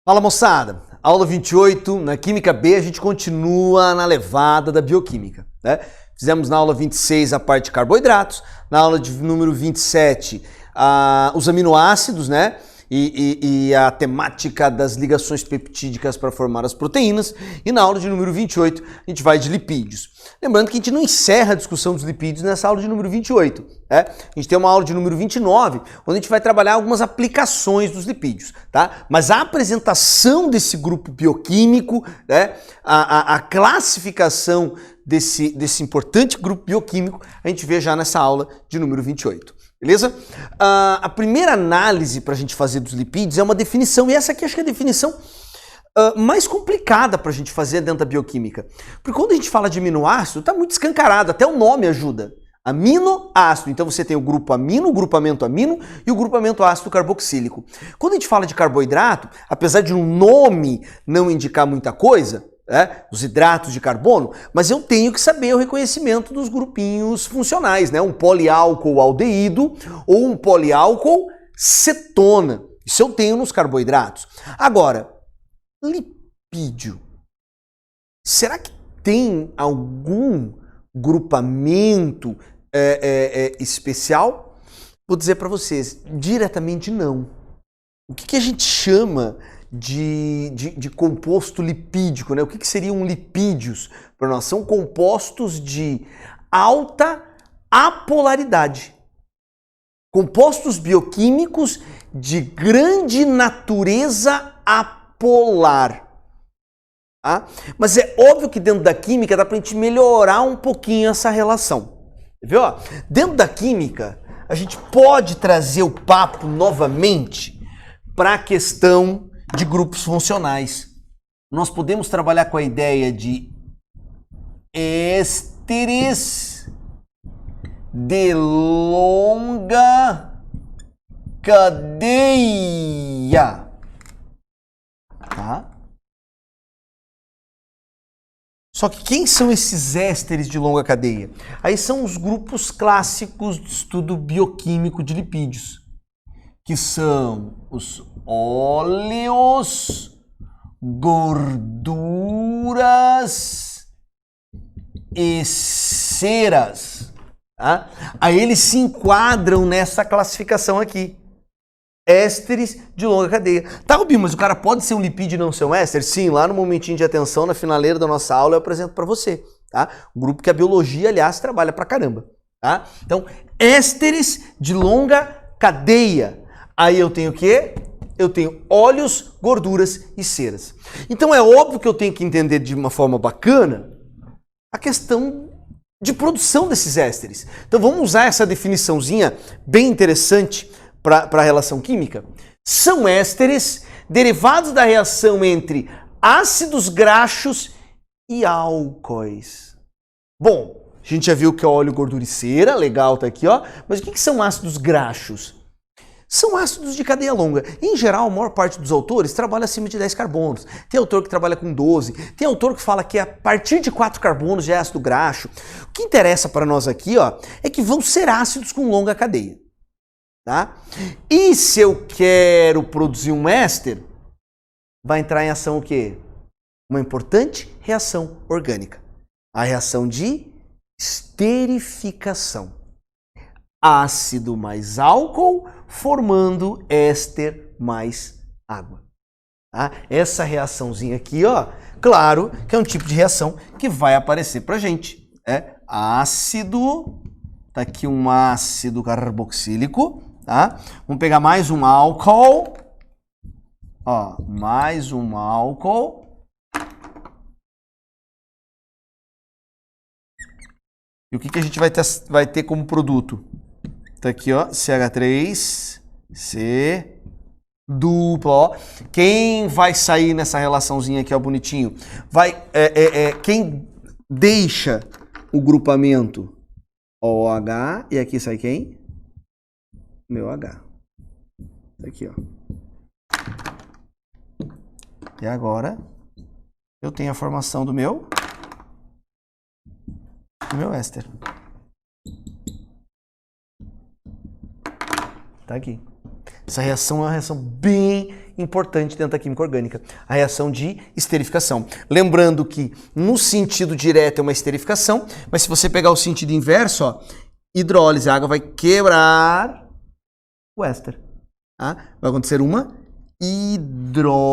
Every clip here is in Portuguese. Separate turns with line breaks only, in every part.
Fala moçada, aula 28, na Química B a gente continua na levada da bioquímica, né? Fizemos na aula 26 a parte de carboidratos, na aula de número 27 os aminoácidos, né? E a temática das ligações peptídicas para formar as proteínas, e na aula de número 28 a gente vai de lipídios. Lembrando que a gente não encerra a discussão dos lipídios nessa aula de número 28, né? A gente tem uma aula de número 29, onde a gente vai trabalhar algumas aplicações dos lipídios, tá? Mas a apresentação desse grupo bioquímico, né? A classificação desse importante grupo bioquímico, a gente vê já nessa aula de número 28. Beleza? A primeira análise para a gente fazer dos lipídios é uma definição, e essa aqui acho que é a definição mais complicada para a gente fazer dentro da bioquímica. Porque quando a gente fala de aminoácido, está muito escancarado, até o nome ajuda. Aminoácido. Então você tem o grupo amino, o grupamento amino e o grupamento ácido carboxílico. Quando a gente fala de carboidrato, apesar de um nome não indicar muita coisa, os hidratos de carbono, mas eu tenho que saber o reconhecimento dos grupinhos funcionais, né? Um poliálcool aldeído ou um poliálcool cetona. Isso eu tenho nos carboidratos. Agora, lipídio. Será que tem algum grupamento especial? Vou dizer para vocês, diretamente não. O que a gente chama de composto lipídico, né? O que seriam lipídios para nós? São compostos de alta apolaridade. Compostos bioquímicos de grande natureza apolar. Tá? Mas é óbvio que dentro da química dá para a gente melhorar um pouquinho essa relação. Viu? Dentro da química, a gente pode trazer o papo novamente para a questão de grupos funcionais. Nós podemos trabalhar com a ideia de ésteres de longa cadeia. Tá? Só que quem são esses ésteres de longa cadeia? Aí são os grupos clássicos do estudo bioquímico de lipídios, que são os óleos, gorduras e ceras. Tá? Aí eles se enquadram nessa classificação aqui. Ésteres de longa cadeia. Tá, Rubinho, mas o cara pode ser um lipídio e não ser um éster? Sim, lá no momentinho de atenção, na finaleira da nossa aula, eu apresento para você. Tá? Um grupo que a biologia, aliás, trabalha pra caramba. Tá? Então, ésteres de longa cadeia. Aí eu tenho o quê? Eu tenho óleos, gorduras e ceras. Então é óbvio que eu tenho que entender de uma forma bacana a questão de produção desses ésteres. Então vamos usar essa definiçãozinha bem interessante para a relação química. São ésteres derivados da reação entre ácidos graxos e álcoois. Bom, a gente já viu que é óleo, gordura e cera, legal, tá aqui, ó. Mas o que são ácidos graxos? São ácidos de cadeia longa. Em geral, a maior parte dos autores trabalha acima de 10 carbonos. Tem autor que trabalha com 12, tem autor que fala que a partir de 4 carbonos já é ácido graxo. O que interessa para nós aqui, ó, é que vão ser ácidos com longa cadeia. Tá? E se eu quero produzir um éster, vai entrar em ação o quê? Uma importante reação orgânica. A reação de esterificação. Ácido mais álcool formando éster mais água. Tá? Essa reaçãozinha aqui, ó, claro que é um tipo de reação que vai aparecer pra gente. Ácido, tá aqui um ácido carboxílico, tá? Vamos pegar mais um álcool, ó, mais um álcool. E o que a gente vai ter como produto? Tá aqui, ó, CH3, C, dupla, ó. Quem vai sair nessa relaçãozinha aqui, ó, bonitinho? Quem deixa o grupamento OH, e aqui sai quem? Meu H. Tá aqui, ó. E agora, eu tenho a formação do meu éster. Tá aqui. Essa reação é uma reação bem importante dentro da química orgânica, a reação de esterificação. Lembrando que no sentido direto é uma esterificação, mas se você pegar o sentido inverso, ó, hidrólise, a água vai quebrar o éster. Tá? Vai acontecer uma hidrólise.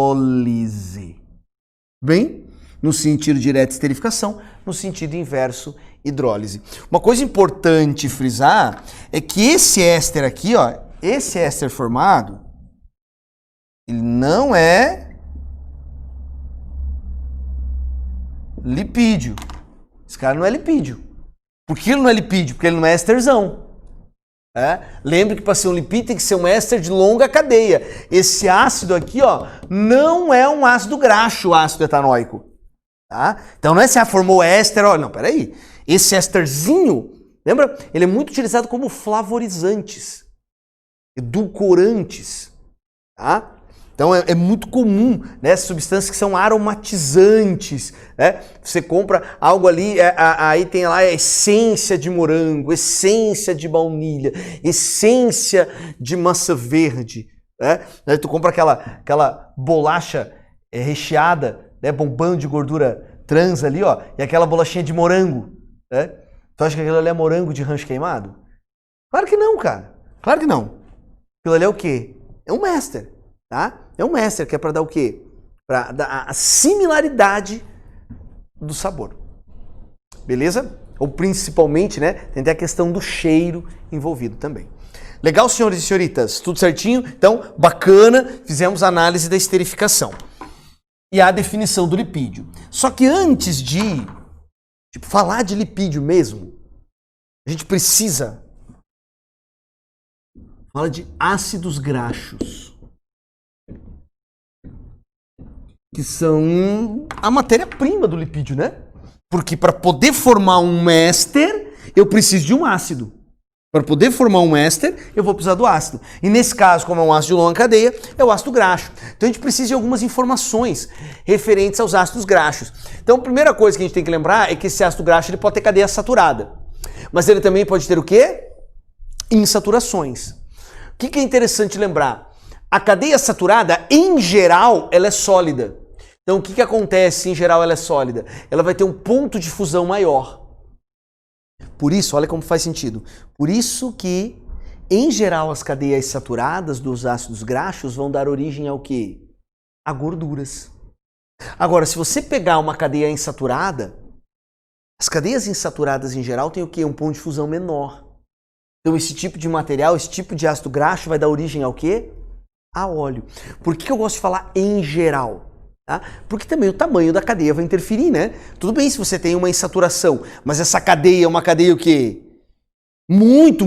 Bem? No sentido direto, esterificação, no sentido inverso, hidrólise. Uma coisa importante frisar é que esse éster aqui, ó, esse éster formado, ele não é lipídio. Esse cara não é lipídio. Por que ele não é lipídio? Porque ele não é ésterzão. Lembre que para ser um lipídio tem que ser um éster de longa cadeia. Esse ácido aqui, ó, não é um ácido graxo, o ácido etanóico. Tá? Então não é se formou éster, ó, não, peraí. Esse ésterzinho, lembra? Ele é muito utilizado como flavorizantes, edulcorantes. Tá? Então é muito comum, né, substâncias que são aromatizantes, né? Você compra algo ali, aí tem lá a essência de morango, essência de baunilha, essência de massa verde, né? Aí tu compra aquela bolacha recheada, né, bombando de gordura trans ali, ó, e aquela bolachinha de morango, né? Tu acha que aquilo ali é morango de rancho queimado? Claro que não, cara. Claro que não. Aquilo ali é o quê? É um éster, tá? É um éster que é para dar o quê? Para dar a similaridade do sabor. Beleza? Ou principalmente, né, tem até a questão do cheiro envolvido também. Legal, senhores e senhoritas? Tudo certinho? Então, bacana, fizemos a análise da esterificação. E a definição do lipídio. Só que antes de falar de lipídio mesmo, a gente precisa falar de ácidos graxos, que são a matéria-prima do lipídio, né? Porque para poder formar um éster, eu preciso de um ácido. Para poder formar um éster, eu vou precisar do ácido. E nesse caso, como é um ácido de longa cadeia, é o ácido graxo. Então a gente precisa de algumas informações referentes aos ácidos graxos. Então a primeira coisa que a gente tem que lembrar é que esse ácido graxo ele pode ter cadeia saturada. Mas ele também pode ter o quê? Insaturações. O que é interessante lembrar? A cadeia saturada, em geral, ela é sólida. Então o que acontece se em geral ela é sólida? Ela vai ter um ponto de fusão maior. Por isso, olha como faz sentido. Por isso que, em geral, as cadeias saturadas dos ácidos graxos vão dar origem ao quê? A gorduras. Agora, se você pegar uma cadeia insaturada, as cadeias insaturadas em geral têm o quê? Um ponto de fusão menor. Então esse tipo de material, esse tipo de ácido graxo vai dar origem ao quê? A óleo. Por que eu gosto de falar em geral? Tá? Porque também o tamanho da cadeia vai interferir, né? Tudo bem se você tem uma insaturação, mas essa cadeia é uma cadeia o quê? Muito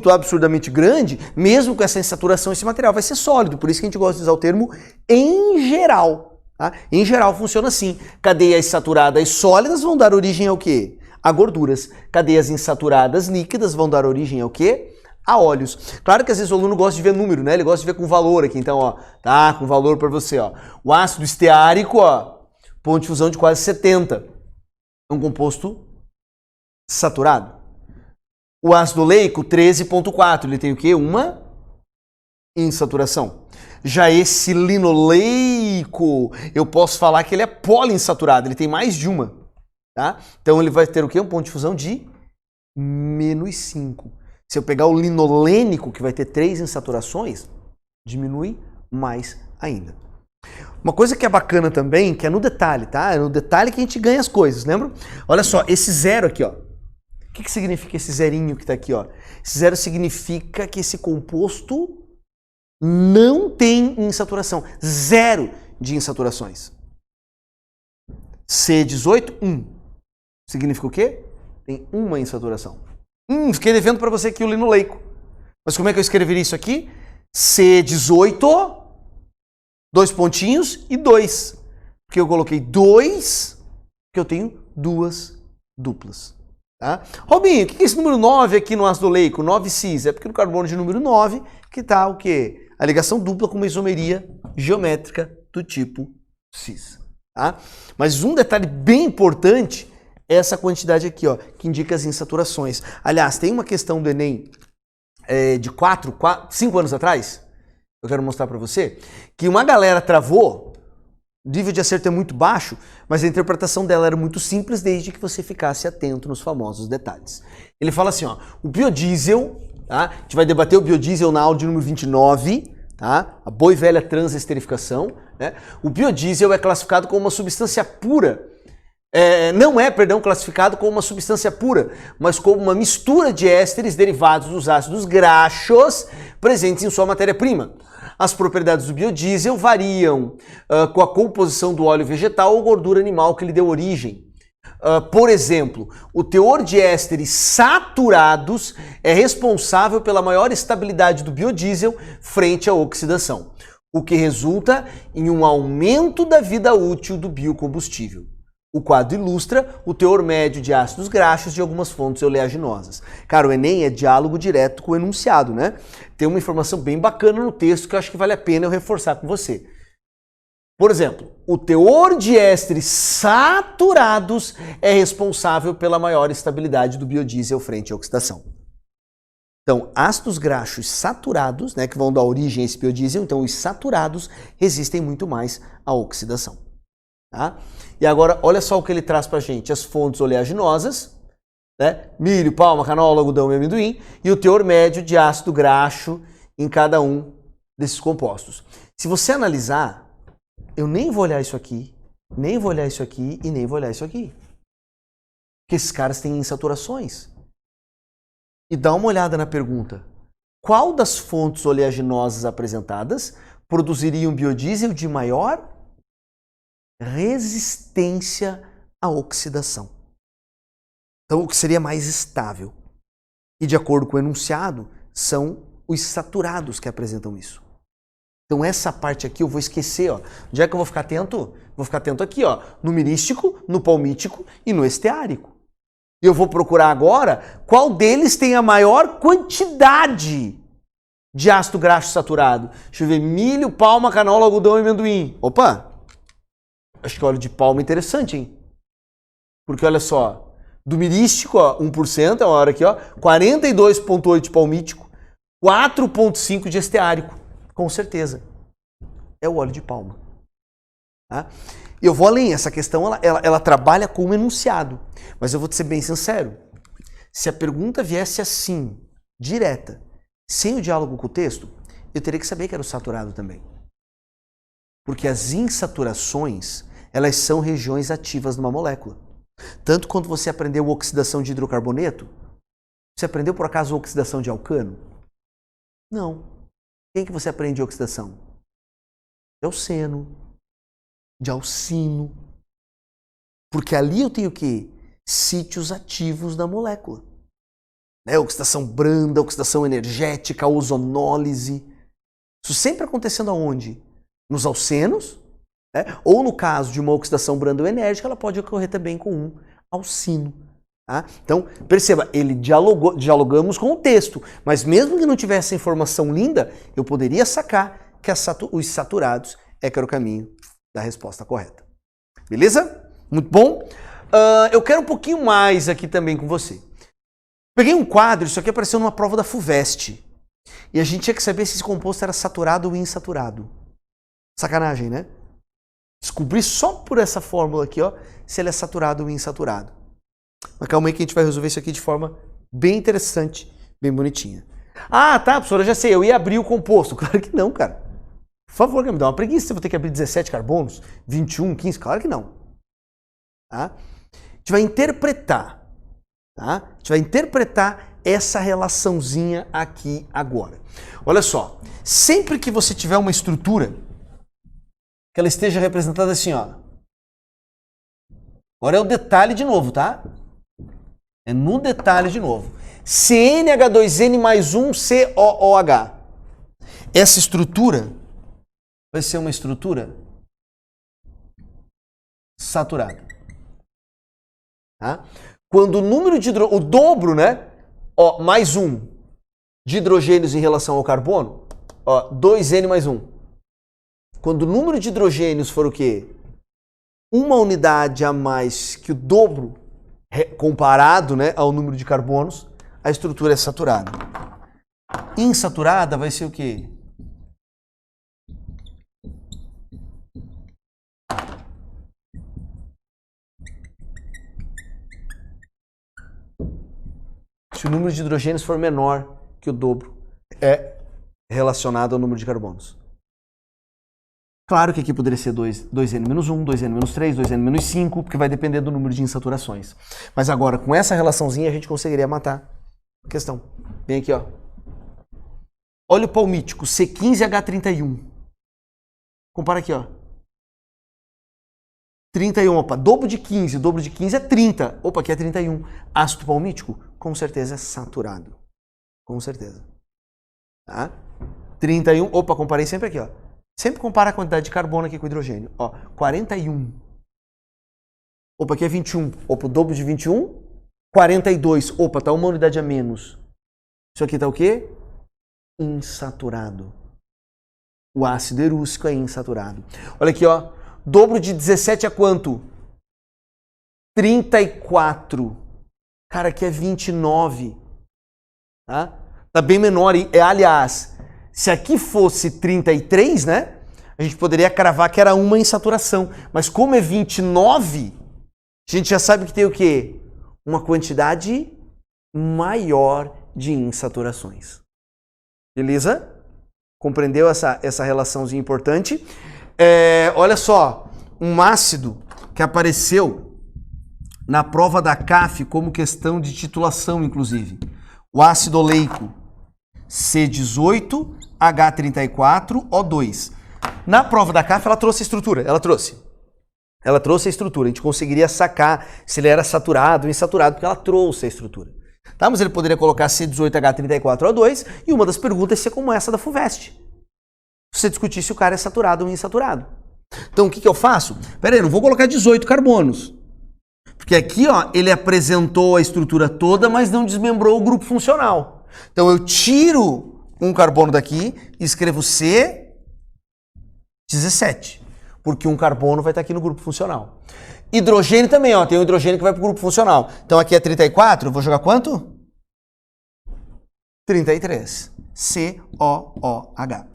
absurdamente grande, mesmo com essa insaturação, esse material vai ser sólido. Por isso que a gente gosta de usar o termo em geral. Tá? Em geral funciona assim. Cadeias saturadas sólidas vão dar origem ao quê? A gorduras. Cadeias insaturadas líquidas vão dar origem ao quê? A óleos. Claro que às vezes o aluno gosta de ver número, né? Ele gosta de ver com valor aqui. Então, ó, tá com valor para você, ó. O ácido esteárico, ó, ponto de fusão de quase 70. É um composto saturado. O ácido oleico, 13,4. Ele tem o quê? Uma insaturação. Já esse linoleico, eu posso falar que ele é poliinsaturado. Ele tem mais de uma. Tá? Então ele vai ter o quê? Um ponto de fusão de -5. Se eu pegar o linolênico, que vai ter 3 insaturações, diminui mais ainda. Uma coisa que é bacana também, que é no detalhe, tá? É no detalhe que a gente ganha as coisas, lembra? Olha só, esse zero aqui, ó. O que significa esse zerinho que tá aqui, ó? Esse zero significa que esse composto não tem insaturação. Zero de insaturações. C18, 1. Significa o quê? Tem uma insaturação. Fiquei devendo para você aqui o linoleico. Mas como é que eu escreveria isso aqui? C18, 2 pontinhos e 2. Porque eu coloquei 2, porque eu tenho 2 duplas. Tá? Robinho, o que é esse número 9 aqui no ácido oleico? 9-cis. É porque no carbono de número 9 que está o quê? A ligação dupla com uma isomeria geométrica do tipo cis. Tá? Mas um detalhe bem importante é essa quantidade aqui, ó, que indica as insaturações. Aliás, tem uma questão do Enem de 5 anos atrás, eu quero mostrar para você que uma galera travou, o nível de acerto é muito baixo, mas a interpretação dela era muito simples desde que você ficasse atento nos famosos detalhes. Ele fala assim, ó, o biodiesel, tá? A gente vai debater o biodiesel na aula de número 29, tá? A boa e velha transesterificação, né? O biodiesel é classificado como uma substância pura. Não é classificado como uma substância pura, mas como uma mistura de ésteres derivados dos ácidos graxos presentes em sua matéria-prima. As propriedades do biodiesel variam com a composição do óleo vegetal ou gordura animal que lhe deu origem. Por exemplo, o teor de ésteres saturados é responsável pela maior estabilidade do biodiesel frente à oxidação, o que resulta em um aumento da vida útil do biocombustível. O quadro ilustra o teor médio de ácidos graxos de algumas fontes oleaginosas. Cara, o Enem é diálogo direto com o enunciado, né? Tem uma informação bem bacana no texto que eu acho que vale a pena eu reforçar com você. Por exemplo, o teor de ésteres saturados é responsável pela maior estabilidade do biodiesel frente à oxidação. Então, ácidos graxos saturados, né, que vão dar origem a esse biodiesel, então os saturados resistem muito mais à oxidação. Tá? E agora, olha só o que ele traz pra gente. As fontes oleaginosas, né? Milho, palma, canola, algodão e amendoim, e o teor médio de ácido graxo em cada um desses compostos. Se você analisar, eu nem vou olhar isso aqui, nem vou olhar isso aqui e nem vou olhar isso aqui. Porque esses caras têm insaturações. E dá uma olhada na pergunta. Qual das fontes oleaginosas apresentadas produziria um biodiesel de maior resistência à oxidação? Então, o que seria mais estável? E de acordo com o enunciado, são os saturados que apresentam isso. Então, essa parte aqui eu vou esquecer, ó. Onde é que eu vou ficar atento? Vou ficar atento aqui, ó, no mirístico, no palmítico e no esteárico. E eu vou procurar agora qual deles tem a maior quantidade de ácido graxo saturado. Deixa eu ver, milho, palma, canola, algodão e amendoim. Opa! Acho que óleo de palma é interessante, hein? Porque olha só, do mirístico, ó, 1%, é uma hora aqui, ó, 42,8% de palmítico, 4,5% de esteárico. Com certeza. É o óleo de palma. Tá? E eu vou além, essa questão ela trabalha com o enunciado. Mas eu vou te ser bem sincero. Se a pergunta viesse assim, direta, sem o diálogo com o texto, eu teria que saber que era o saturado também. Porque as insaturações, elas são regiões ativas numa molécula. Tanto quando você aprendeu oxidação de hidrocarboneto, você aprendeu por acaso oxidação de alcano? Não. Quem que você aprende oxidação? De alceno, de alcino. Porque ali eu tenho o quê? Sítios ativos da molécula. Né? Oxidação branda, oxidação energética, ozonólise. Isso sempre acontecendo aonde? Nos alcenos, né? Ou no caso de uma oxidação brando-enérgica, ela pode ocorrer também com um alcino. Tá? Então, perceba, dialogamos com o texto, mas mesmo que não tivesse informação linda, eu poderia sacar que os saturados é que era o caminho da resposta correta. Beleza? Muito bom. Eu quero um pouquinho mais aqui também com você. Peguei um quadro, isso aqui apareceu numa prova da FUVEST, e a gente tinha que saber se esse composto era saturado ou insaturado. Sacanagem, né? Descobri só por essa fórmula aqui, ó, se ele é saturado ou insaturado. Mas calma aí que a gente vai resolver isso aqui de forma bem interessante, bem bonitinha. Ah, tá, professora, eu já sei, eu ia abrir o composto. Claro que não, cara. Por favor, me dá uma preguiça, eu vou ter que abrir 17 carbonos, 21, 15, claro que não. Tá? A gente vai interpretar, tá? A gente vai interpretar essa relaçãozinha aqui agora. Olha só, sempre que você tiver uma estrutura que ela esteja representada assim, ó. Agora é o detalhe de novo, tá? É no detalhe de novo. CnH2n mais 1 COOH. Essa estrutura vai ser uma estrutura saturada. Tá? Quando o número de o dobro, né? Ó, mais 1 de hidrogênios em relação ao carbono, ó, 2n mais 1. Quando o número de hidrogênios for o quê? Uma unidade a mais que o dobro comparado, né, ao número de carbonos, a estrutura é saturada. Insaturada vai ser o quê? se o número de hidrogênios for menor que o dobro, é relacionado ao número de carbonos. Claro que aqui poderia ser 2N-1, 2N-3, 2N-5, porque vai depender do número de insaturações. Mas agora, com essa relaçãozinha, a gente conseguiria matar a questão. Vem aqui, ó. Olha o palmítico, C15H31. Compara aqui, ó. 31, opa, dobro de 15 é 30. Opa, aqui é 31. Ácido palmítico, com certeza é saturado. Com certeza. Tá? 31, opa, comparei sempre aqui, ó. Sempre compara a quantidade de carbono aqui com o hidrogênio. Ó, 41. Opa, aqui é 21. Opa, o dobro de 21. 42. Opa, tá uma unidade a menos. Isso aqui tá o quê? Insaturado. O ácido erústico é insaturado. Olha aqui, ó. Dobro de 17 é quanto? 34. Cara, aqui é 29. Tá? Tá bem menor. Aliás, se aqui fosse 33, né? A gente poderia cravar que era uma insaturação. Mas como é 29, a gente já sabe que tem o quê? Uma quantidade maior de insaturações. Beleza? Compreendeu essa relaçãozinha importante? Olha só, um ácido que apareceu na prova da CAF como questão de titulação, inclusive. O ácido oleico C18H34O2. Na prova da CAF ela trouxe a estrutura, Ela trouxe a estrutura. A gente conseguiria sacar se ele era saturado ou insaturado, porque ela trouxe a estrutura. Tá? Mas ele poderia colocar C18H34O2 e uma das perguntas ia ser como essa da FUVEST. Se você discutir se o cara é saturado ou insaturado. Então o que eu faço? Pera aí, não vou colocar 18 carbonos. Porque aqui, ó, ele apresentou a estrutura toda, mas não desmembrou o grupo funcional. Então eu tiro um carbono daqui e escrevo C17. Porque um carbono vai estar aqui no grupo funcional. Hidrogênio também, ó, tem um hidrogênio que vai para o grupo funcional. Então aqui é 34, eu vou jogar quanto? 33. COOH.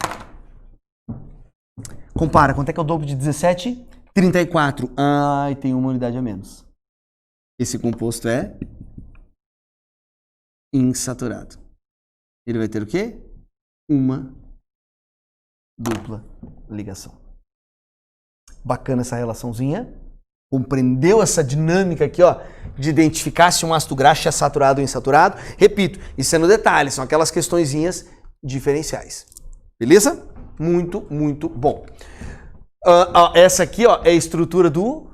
Compara, quanto é que é o dobro de 17? 34. Ai, tem uma unidade a menos. Esse composto é insaturado. Ele vai ter o quê? Uma dupla ligação. Bacana essa relaçãozinha. Compreendeu essa dinâmica aqui, ó, de identificar se um ácido graxo é saturado ou insaturado? Repito, isso é no detalhe, são aquelas questõezinhas diferenciais. Beleza? Muito, muito bom. Essa aqui, ó, é a estrutura do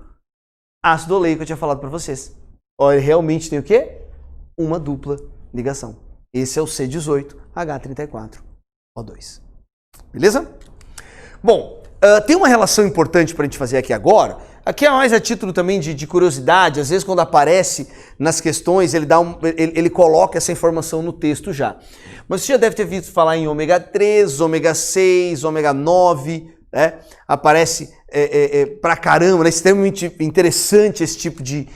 ácido oleico que eu tinha falado para vocês. Ó, ele realmente tem o quê? Uma dupla ligação. Esse é o C18H34O2. Beleza? Bom, tem uma relação importante para a gente fazer aqui agora. Aqui é mais a título também de curiosidade. Às vezes, quando aparece nas questões, ele coloca essa informação no texto já. Mas você já deve ter visto falar em ômega 3, ômega 6, ômega 9, né? Aparece pra caramba, né? Extremamente interessante esse tipo de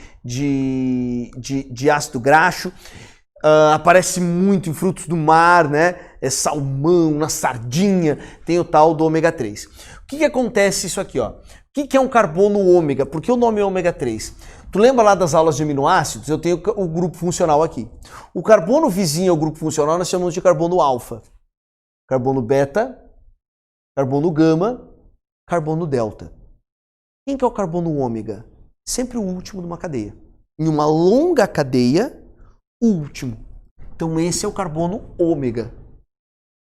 ácido graxo. Aparece muito em frutos do mar, né? Salmão, na sardinha, tem o tal do ômega 3. O que acontece isso aqui, ó? O que é um carbono ômega? Por que o nome é ômega 3? Tu lembra lá das aulas de aminoácidos? Eu tenho o grupo funcional aqui. O carbono vizinho ao grupo funcional nós chamamos de carbono alfa. Carbono beta, carbono gama, carbono delta. Quem que é o carbono ômega? Sempre o último de uma cadeia. Em uma longa cadeia, o último. Então esse é o carbono ômega.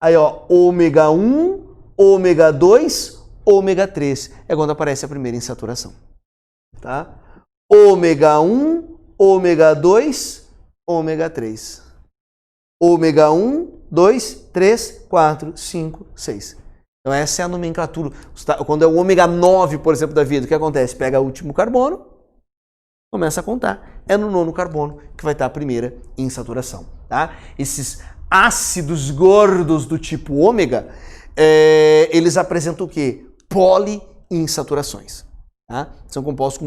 Aí, ó, ômega 1, ômega 2, ômega 3 é quando aparece a primeira insaturação, tá? Ômega 1, ômega 2, ômega 3. Ômega 1, 2, 3, 4, 5, 6. Então essa é a nomenclatura. Quando é o ômega 9, por exemplo, da vida, o que acontece? Pega o último carbono, começa a contar. É no nono carbono que vai estar a primeira insaturação, tá? Esses ácidos gordos do tipo ômega, eles apresentam o quê? Poliinsaturações. Tá? São compostos com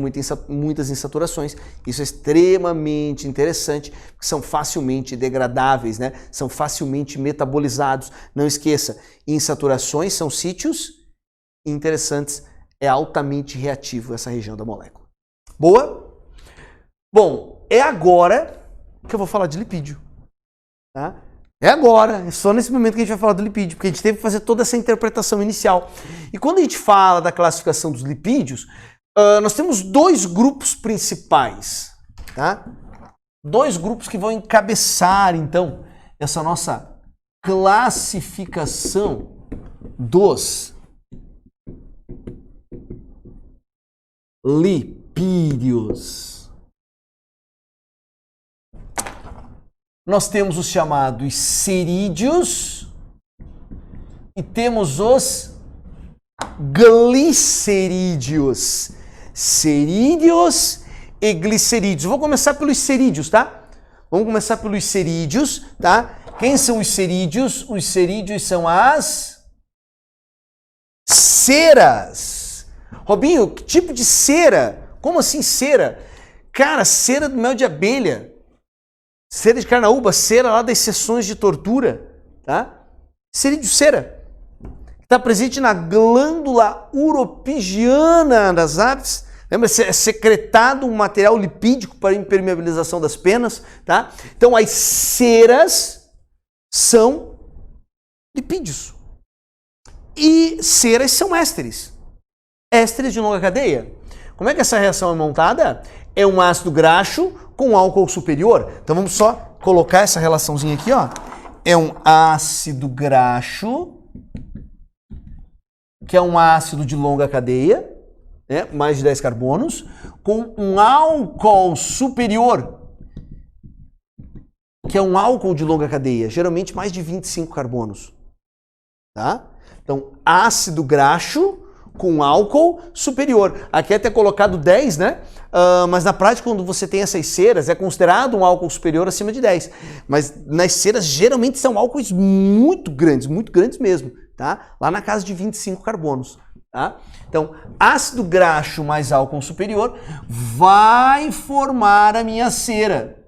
muitas insaturações. Isso é extremamente interessante, porque são facilmente degradáveis, né? São facilmente metabolizados. Não esqueça, insaturações são sítios interessantes. É altamente reativo essa região da molécula. Boa? Bom, é agora que eu vou falar de lipídio. Tá? É agora, é só nesse momento que a gente vai falar do lipídio, porque a gente teve que fazer toda essa interpretação inicial. E quando a gente fala da classificação dos lipídios, nós temos dois grupos principais, tá? Dois grupos que vão encabeçar, então, essa nossa classificação dos lipídios. Nós temos os chamados cerídeos e temos os glicerídeos. Cerídeos e glicerídeos. Vou começar pelos cerídeos, tá? Vamos começar pelos cerídeos, tá? Quem são os cerídeos? Os cerídeos são as ceras. Robinho, que tipo de cera? Como assim cera? Cara, cera do mel de abelha. Cera de carnaúba, cera lá das sessões de tortura, tá? Cerídeo cera. Está presente na glândula uropigiana das aves. Lembra? É secretado um material lipídico para impermeabilização das penas, tá? Então as ceras são lipídios. E ceras são ésteres. Ésteres de longa cadeia. Como é que essa reação é montada? É um ácido graxo com álcool superior. Então vamos só colocar essa relaçãozinha aqui, ó. É um ácido graxo, que é um ácido de longa cadeia, né? Mais de 10 carbonos, com um álcool superior, que é um álcool de longa cadeia, geralmente mais de 25 carbonos. Tá? Então, ácido graxo com álcool superior. Aqui é até colocado 10, né? Mas na prática, quando você tem essas ceras, é considerado um álcool superior acima de 10. Mas nas ceras, geralmente são álcoois muito grandes mesmo, tá? Lá na casa de 25 carbonos, tá? Então, ácido graxo mais álcool superior vai formar a minha cera.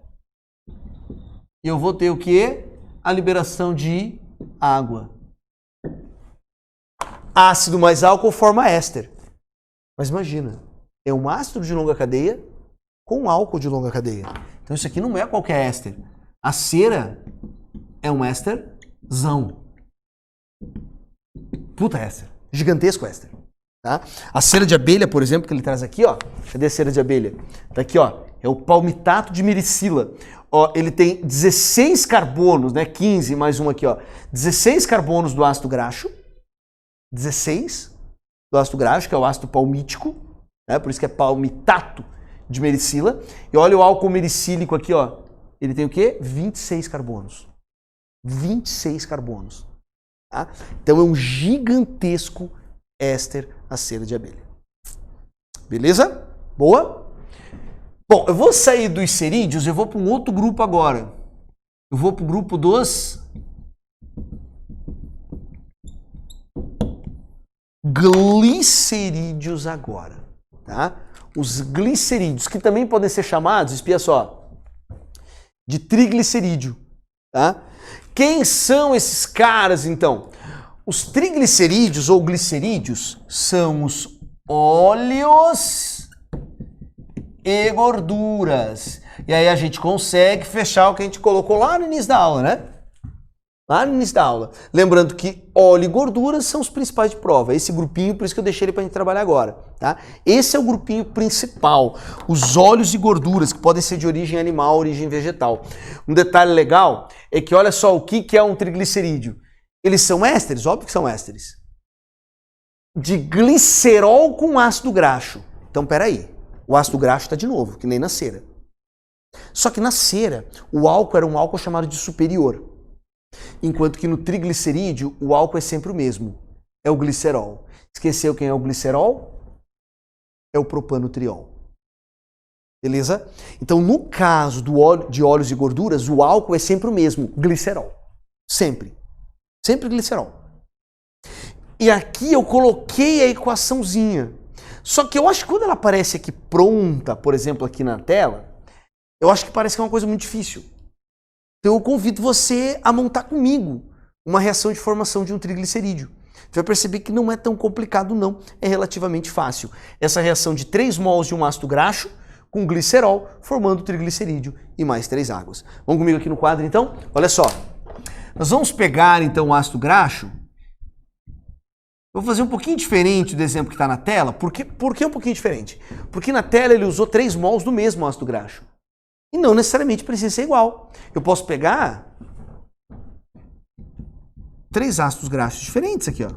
E eu vou ter o quê? A liberação de água. Ácido mais álcool forma éster. Mas imagina, é um ácido de longa cadeia com álcool de longa cadeia. Então isso aqui não é qualquer éster. A cera é um ésterzão. Puta éster. Gigantesco éster. Tá? A cera de abelha, por exemplo, que ele traz aqui, ó. Cadê a cera de abelha? Tá aqui, ó. É o palmitato de miricila. Ó, ele tem 16 carbonos, né? 15 mais um aqui, ó. 16 carbonos do ácido graxo. 16 do ácido graxo, que é o ácido palmítico, né? Por isso que é palmitato de miricila. E olha o álcool miricílico aqui, ó. Ele tem o quê? 26 carbonos. 26 carbonos. Tá? Então é um gigantesco éster a cera de abelha. Beleza? Boa? Bom, eu vou sair dos cerídeos, eu vou para um outro grupo agora. Eu vou para o grupo dos glicerídeos agora, tá? Os glicerídeos, que também podem ser chamados, espia só, de triglicerídeo, tá? Quem são esses caras, então? Os triglicerídeos ou glicerídeos são os óleos e gorduras. E aí a gente consegue fechar o que a gente colocou lá no início da aula, né? Lá no início da aula. Lembrando que óleo e gorduras são os principais de prova. Esse grupinho, por isso que eu deixei ele para a gente trabalhar agora. Tá? Esse é o grupinho principal. Os óleos e gorduras, que podem ser de origem animal, origem vegetal. Um detalhe legal é que olha só o que é um triglicerídeo. Eles são ésteres? Óbvio que são ésteres. De glicerol com ácido graxo. Então, peraí. O ácido graxo está de novo, que nem na cera. Só que na cera, o álcool era um álcool chamado de superior. Enquanto que no triglicerídeo, o álcool é sempre o mesmo. É o glicerol. Esqueceu quem é o glicerol? É o propanotriol. Beleza? Então, no caso do óleo, de óleos e gorduras, o álcool é sempre o mesmo, glicerol. Sempre. Sempre glicerol. E aqui eu coloquei a equaçãozinha. Só que eu acho que quando ela aparece aqui pronta, por exemplo, aqui na tela, eu acho que parece que é uma coisa muito difícil. Então eu convido você a montar comigo uma reação de formação de um triglicerídeo. Você vai perceber que não é tão complicado não, é relativamente fácil. Essa reação de 3 mols de um ácido graxo com glicerol, formando triglicerídeo e mais 3 águas. Vamos comigo aqui no quadro, então? Olha só. Nós vamos pegar, então, o ácido graxo. Vou fazer um pouquinho diferente do exemplo que está na tela. Por que um pouquinho diferente? Porque na tela ele usou 3 mols do mesmo ácido graxo. E não necessariamente precisa ser igual. Eu posso pegar 3 ácidos graxos diferentes aqui, ó.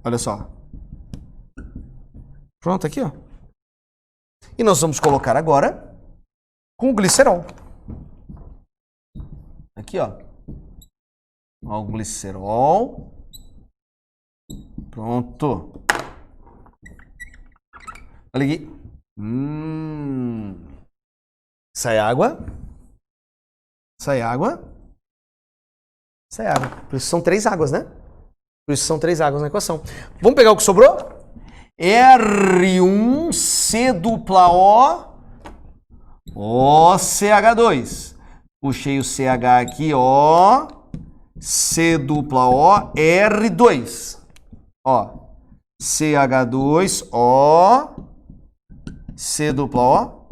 Olha só. Pronto, aqui, ó. E nós vamos colocar agora com o glicerol. Aqui, ó. Ó, o glicerol. Pronto. Olha aqui. Sai água. Sai água. Sai água. Por isso são 3 águas, né? Por isso são 3 águas na equação. Vamos pegar o que sobrou? R1C O OCH2. Puxei o CH aqui, ó. C-O R2. Ó. CH2, ó. C-O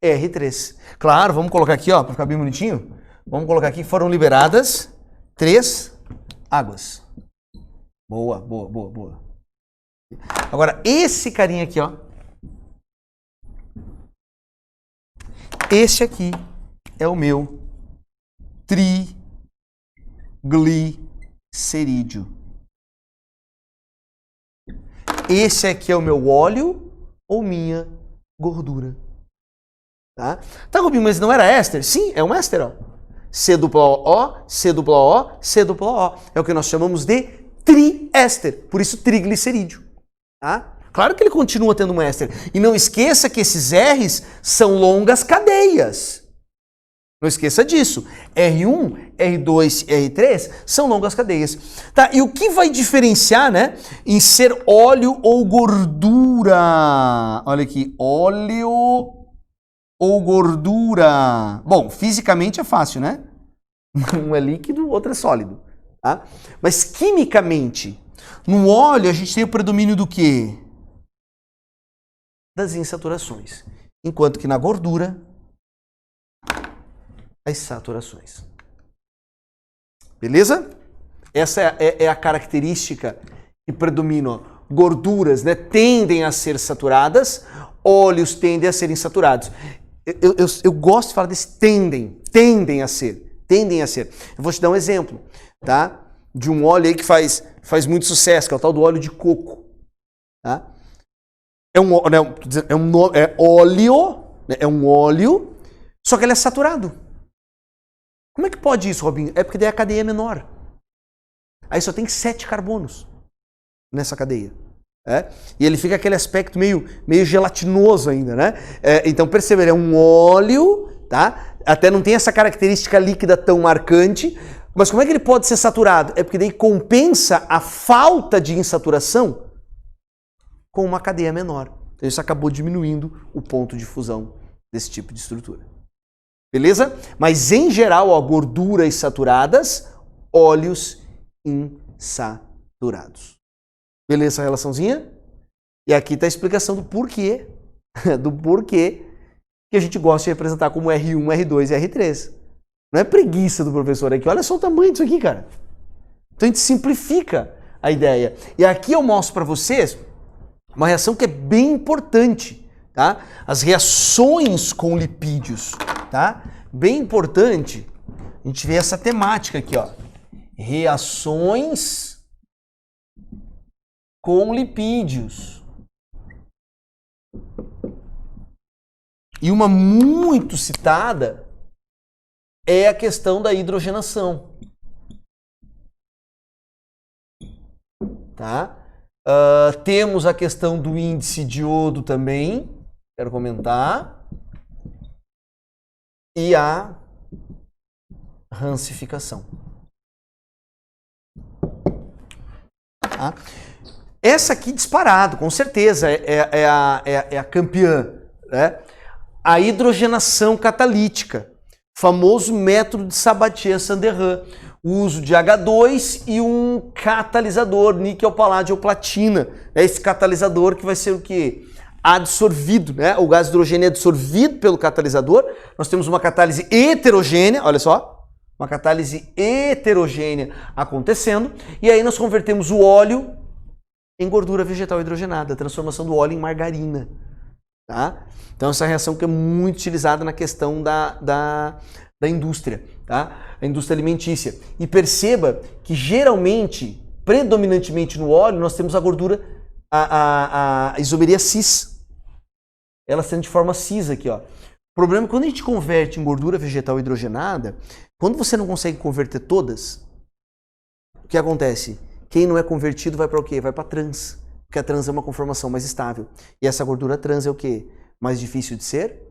R3. Claro, vamos colocar aqui, ó, para ficar bem bonitinho. Vamos colocar aqui, foram liberadas 3 águas. Boa, boa, boa, boa. Agora, esse carinha aqui, ó. Esse aqui é o meu triglicerídeo. Esse aqui é o meu óleo ou minha gordura. Tá, Rubinho, mas não era éster? Sim, é um éster, ó. C-O-O, C-O-O, C-O-O. É o que nós chamamos de triéster, por isso triglicerídeo. Tá? Claro que ele continua tendo um éster. E não esqueça que esses R's são longas cadeias. Não esqueça disso. R1, R2 e R3 são longas cadeias. Tá? E o que vai diferenciar, né, em ser óleo ou gordura? Olha aqui, óleo ou gordura. Bom, fisicamente é fácil, né? Um é líquido, o outro é sólido. Tá? Mas quimicamente, no óleo a gente tem o predomínio do quê? Das insaturações. Enquanto que na gordura, as saturações. Beleza? Essa é a característica que predomina. Ó. Gorduras, né, tendem a ser saturadas, óleos tendem a ser insaturados. Eu gosto de falar desse tendem a ser. Eu vou te dar um exemplo, tá? De um óleo aí que faz muito sucesso, que é o tal do óleo de coco. Tá? É um óleo, só que ele é saturado. Como é que pode isso, Robinho? É porque daí a cadeia é menor. Aí só tem 7 carbonos nessa cadeia. E ele fica aquele aspecto meio gelatinoso ainda, né? Então perceba, ele é um óleo, tá? Até não tem essa característica líquida tão marcante, mas como é que ele pode ser saturado? É porque daí compensa a falta de insaturação com uma cadeia menor. Então isso acabou diminuindo o ponto de fusão desse tipo de estrutura. Beleza? Mas em geral, ó, gorduras saturadas, óleos insaturados. Beleza essa relaçãozinha? E aqui está a explicação do porquê que a gente gosta de representar como R1, R2 e R3. Não é preguiça do professor aqui. Olha só o tamanho disso aqui, cara. Então a gente simplifica a ideia. E aqui eu mostro para vocês uma reação que é bem importante, tá? As reações com lipídios, tá? Bem importante. A gente vê essa temática aqui, ó. Reações com lipídios. E uma muito citada é a questão da hidrogenação. Tá? Temos a questão do índice de iodo também, quero comentar. E a rancificação. Tá? Essa aqui disparado, com certeza, é a campeã, né? A hidrogenação catalítica, famoso método de Sabatier-Sanderhan, o uso de H2 e um catalisador, níquel, paládio ou platina. É esse catalisador que vai ser o quê? adsorvido, né? O gás hidrogênio é absorvido pelo catalisador. Nós temos uma catálise heterogênea, olha só, uma catálise heterogênea acontecendo, e aí nós convertemos o óleo em gordura vegetal hidrogenada, a transformação do óleo em margarina. Tá? Então essa reação que é muito utilizada na questão da indústria, tá? A indústria alimentícia. E perceba que geralmente, predominantemente no óleo, nós temos a gordura, a isomeria cis. Ela sendo de forma cis aqui, ó. O problema é que quando a gente converte em gordura vegetal hidrogenada, quando você não consegue converter todas, o que acontece? Quem não é convertido vai para o quê? Vai para trans. Porque a trans é uma conformação mais estável. E essa gordura trans é o quê? Mais difícil de ser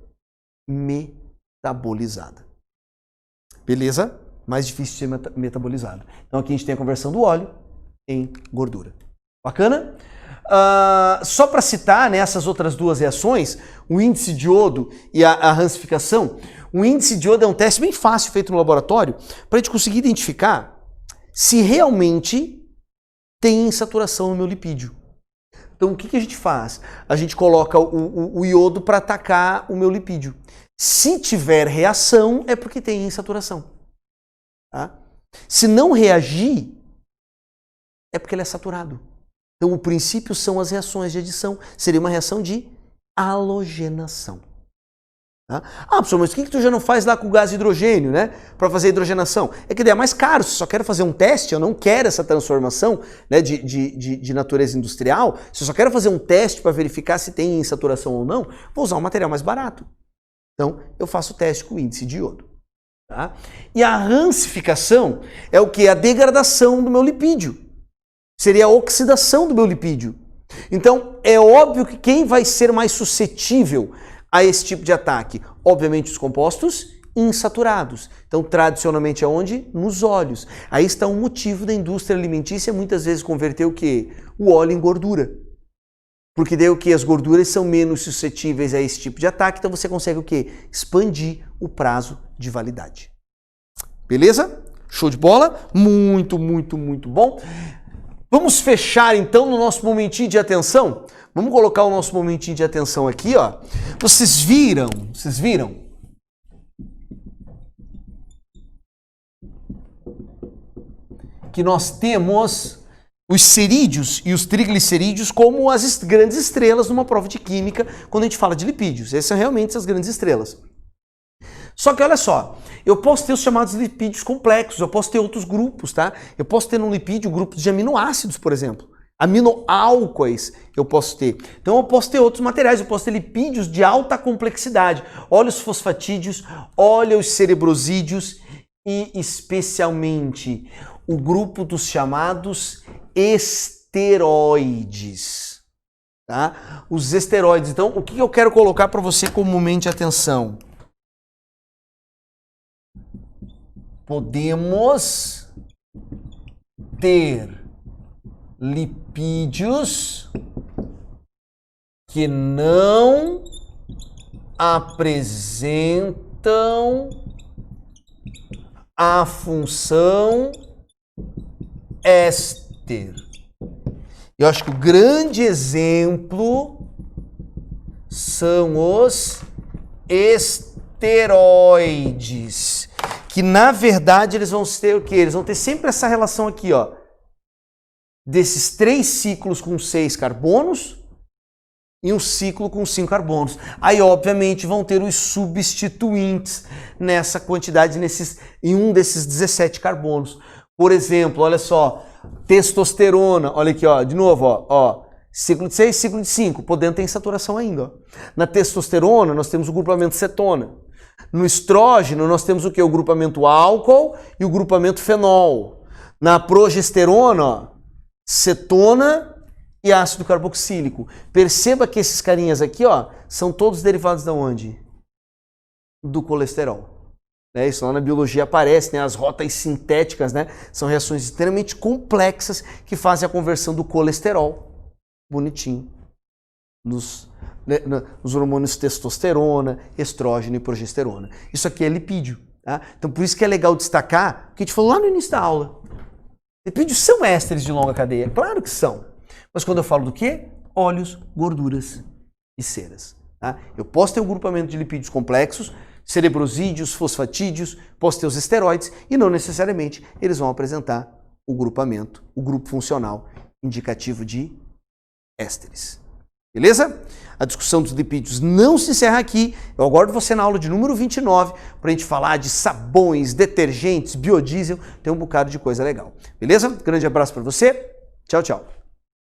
metabolizada. Beleza? Mais difícil de ser metabolizada. Então aqui a gente tem a conversão do óleo em gordura. Bacana? Só para citar, né, essas outras duas reações, o índice de iodo e a rancificação. O índice de iodo é um teste bem fácil feito no laboratório para a gente conseguir identificar se realmente tem insaturação no meu lipídio. Então, o que a gente faz? A gente coloca o iodo para atacar o meu lipídio. Se tiver reação, é porque tem insaturação. Tá? Se não reagir, é porque ele é saturado. Então, o princípio são as reações de adição. Seria uma reação de halogenação. Tá? Professor, mas o que tu já não faz lá com o gás hidrogênio, né? Para fazer hidrogenação? É que daí é mais caro. Se eu só quero fazer um teste, eu não quero essa transformação, né, de natureza industrial. Se eu só quero fazer um teste para verificar se tem insaturação ou não, vou usar um material mais barato. Então, eu faço o teste com o índice de iodo. Tá? E a rancificação é o que? A degradação do meu lipídio. Seria a oxidação do meu lipídio. Então, é óbvio que quem vai ser mais suscetível a esse tipo de ataque? Obviamente os compostos insaturados. Então, tradicionalmente aonde? Nos óleos. Aí está um motivo da indústria alimentícia muitas vezes converter o quê? O óleo em gordura. Porque daí o quê? As gorduras são menos suscetíveis a esse tipo de ataque, então você consegue o quê? Expandir o prazo de validade. Beleza? Show de bola? Muito, muito, muito bom. Vamos fechar então no nosso momentinho de atenção? Vamos colocar o nosso momentinho de atenção aqui, ó. Vocês viram? Que nós temos os cerídeos e os triglicerídeos como as grandes estrelas numa prova de química quando a gente fala de lipídios. Essas são realmente as grandes estrelas. Só que olha só, eu posso ter os chamados lipídios complexos, eu posso ter outros grupos, tá? Eu posso ter no lipídio grupos de aminoácidos, por exemplo. Aminoálcois eu posso ter. Então eu posso ter outros materiais, eu posso ter lipídios de alta complexidade. Óleos fosfatídeos, óleos cerebrosídeos e especialmente o grupo dos chamados esteroides. Tá? Os esteroides. Então o que eu quero colocar para você como mente atenção? Podemos ter lipídios que não apresentam a função éster. Eu acho que o grande exemplo são os esteroides, que na verdade eles vão ter o quê? Eles vão ter sempre essa relação aqui, ó, desses 3 ciclos com 6 carbonos e um ciclo com 5 carbonos. Aí, obviamente, vão ter os substituintes nessa quantidade, em um desses 17 carbonos. Por exemplo, olha só, testosterona, olha aqui, ó, de novo, ó, ciclo de 6, ciclo de 5, podendo ter insaturação ainda. Ó. Na testosterona, nós temos o grupamento cetona. No estrógeno, nós temos o que? O grupamento álcool e o grupamento fenol. Na progesterona, ó, cetona e ácido carboxílico. Perceba que esses carinhas aqui, ó, são todos derivados de onde? Do colesterol. Né? Isso lá na biologia aparece, né? As rotas sintéticas, né? São reações extremamente complexas que fazem a conversão do colesterol, bonitinho, nos hormônios testosterona, estrógeno e progesterona. Isso aqui é lipídio. Tá? Então por isso que é legal destacar o que a gente falou lá no início da aula. Lipídios são ésteres de longa cadeia? Claro que são. Mas quando eu falo do quê? Óleos, gorduras. e ceras. Tá? Eu posso ter um grupamento de lipídios complexos, cerebrosídeos, fosfatídeos, posso ter os esteroides e não necessariamente eles vão apresentar o grupamento, o grupo funcional indicativo de ésteres. Beleza? A discussão dos lipídios não se encerra aqui. Eu aguardo você na aula de número 29 para a gente falar de sabões, detergentes, biodiesel, tem um bocado de coisa legal. Beleza? Grande abraço para você. Tchau, tchau.